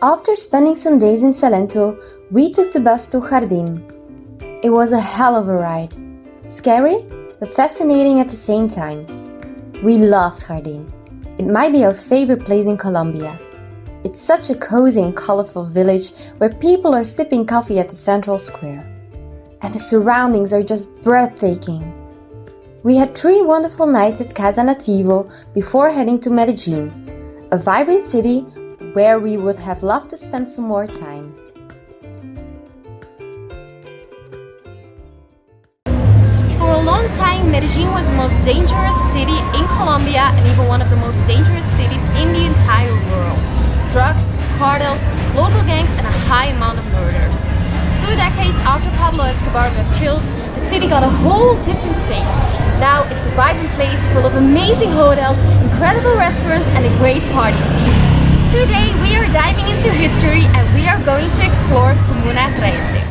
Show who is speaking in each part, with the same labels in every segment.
Speaker 1: After spending some days in Salento, we took the bus to Jardin. It was a hell of a ride. Scary, but fascinating at the same time. We loved Jardin. It might be our favorite place in Colombia. It's such a cozy and colorful village where people are sipping coffee at the central square. And the surroundings are just breathtaking. We had 3 wonderful nights at Casa Nativo before heading to Medellin, a vibrant city where we would have loved to spend some more time.
Speaker 2: For a long time, Medellin was the most dangerous city in Colombia and even one of the most dangerous cities in the entire world. Drugs, cartels, local gangs, and a high amount of murders. 2 decades after Pablo Escobar got killed, the city got a whole different face. Now it's a vibrant place full of amazing hotels, incredible restaurants, and a great party scene. Today we are diving into history and we are going to explore Comuna 13.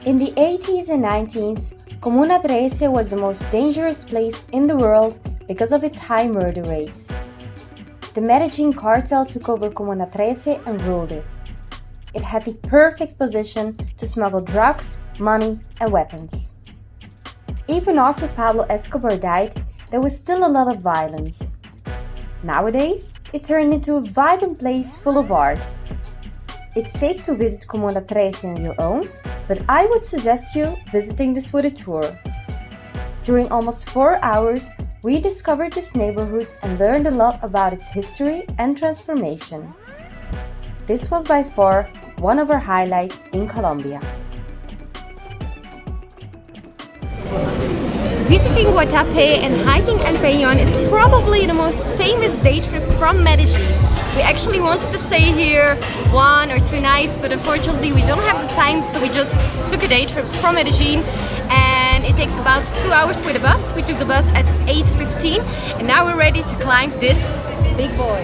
Speaker 1: In the 80s and 90s, Comuna 13 was the most dangerous place in the world because of its high murder rates. The Medellin cartel took over Comuna 13 and ruled it. It had the perfect position to smuggle drugs, money, and weapons. Even after Pablo Escobar died, there was still a lot of violence. Nowadays, it turned into a vibrant place full of art. It's safe to visit Comuna 13 on your own, but I would suggest you visiting this with a tour. During almost 4 hours, we discovered this neighborhood and learned a lot about its history and transformation. This was by far one of our highlights in Colombia.
Speaker 2: Visiting Guatape and hiking El Peñol is probably the most famous day trip from Medellin. We actually wanted to stay here 1 or 2 nights, but unfortunately we don't have the time, so we just took a day trip from Medellin and it takes about 2 hours with a bus. We took the bus at 8:15 and now we're ready to climb this big boy.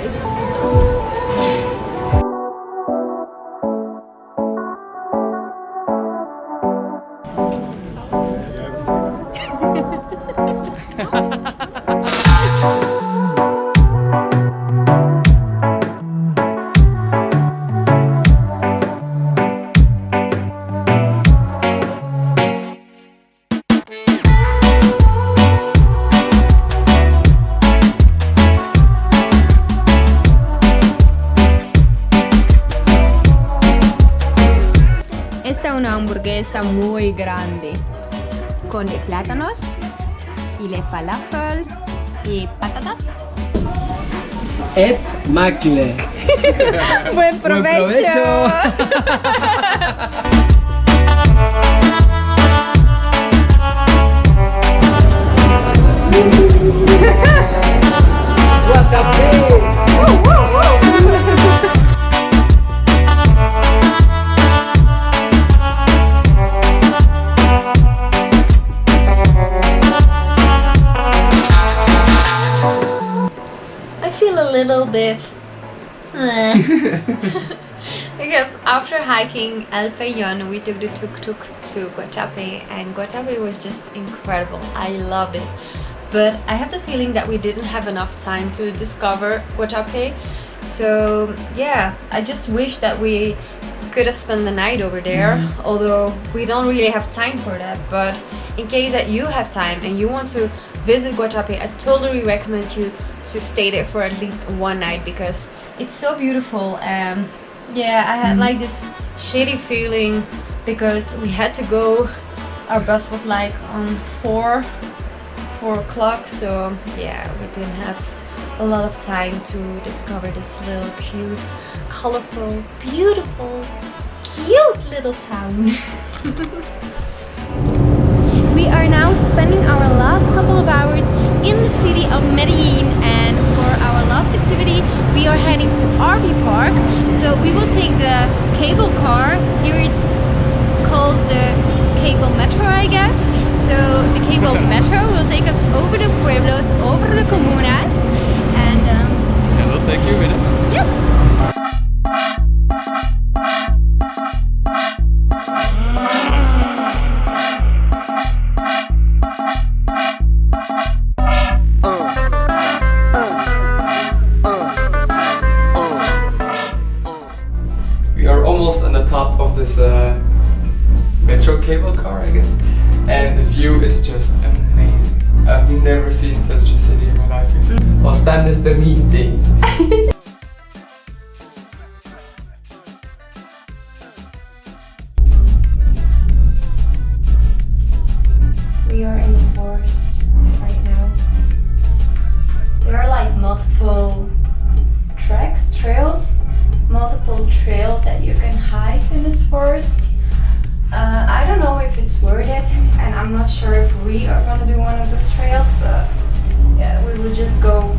Speaker 2: Una hamburguesa muy grande con de plátanos y de falafel y patatas.
Speaker 3: Et macle.
Speaker 2: Buen provecho.
Speaker 3: Guatapé.
Speaker 2: A little bit because after hiking El Peñol we took the tuk-tuk to Guatape and Guatape was just incredible. I loved it, but I have the feeling that we didn't have enough time to discover Guatape, so yeah, I just wish that we could have spent the night over there, although we don't really have time for that. But in case that you have time and you want to visit Guatape, I totally recommend you to stay there for at least 1 night because it's so beautiful. Yeah, I had like this shitty feeling because we had to go, our bus was like on 4 o'clock, so yeah, we didn't have a lot of time to discover this little cute, colorful, beautiful, cute little town. We are now spending our last couple of hours in the city of Medellin, and for our last activity we are heading to Arvi Park. So we will take the cable car here at calls the cable metro, I guess. So the cable metro will take us over the pueblos, over the comunas, and
Speaker 4: we'll take you with us.
Speaker 2: Yes.
Speaker 4: We are almost on the top of this metro cable car, I guess, and the view is just amazing. I've never seen such a city in my life before. Ostan desde mite.
Speaker 2: We are in the forest right now. There are like multiple trails that you can hike in this forest. I don't know if it's worth it, and I'm not sure if we are gonna do one of those trails, but yeah, we will just go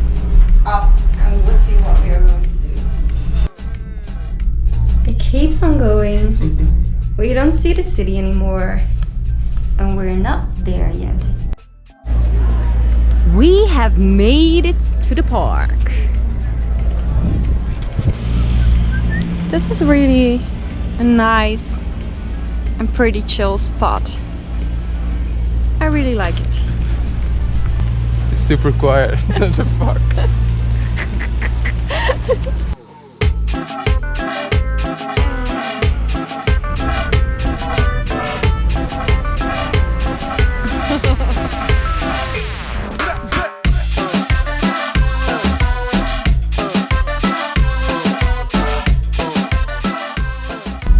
Speaker 2: up and we will see what we are going to do. It keeps on going. We don't see the city anymore, and we're not there yet. We have made it to the park. This is really a nice and pretty chill spot. I really like it.
Speaker 4: It's super quiet at the park.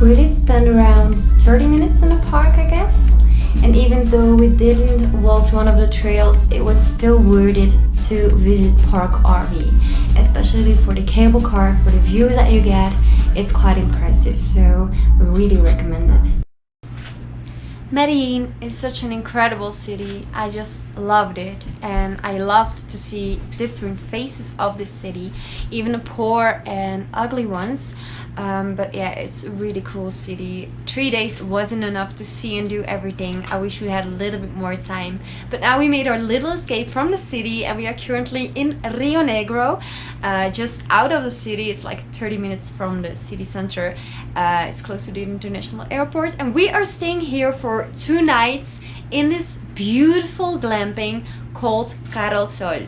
Speaker 2: We did spend around 30 minutes in the park, I guess. And even though we didn't walk one of the trails, it was still worth it to visit Park Arvi, especially for the cable car, for the views that you get. It's quite impressive, so we really recommend it. Medellin is such an incredible city. I just loved it, and I loved to see different faces of this city, even the poor and ugly ones. But yeah, it's a really cool city. 3 days wasn't enough to see and do everything. I wish we had a little bit more time. But now we made our little escape from the city, and we are currently in Rio Negro, just out of the city. It's like 30 minutes from the city center. It's close to the international airport, and we are staying here for 2 nights in this beautiful glamping called Caralsol.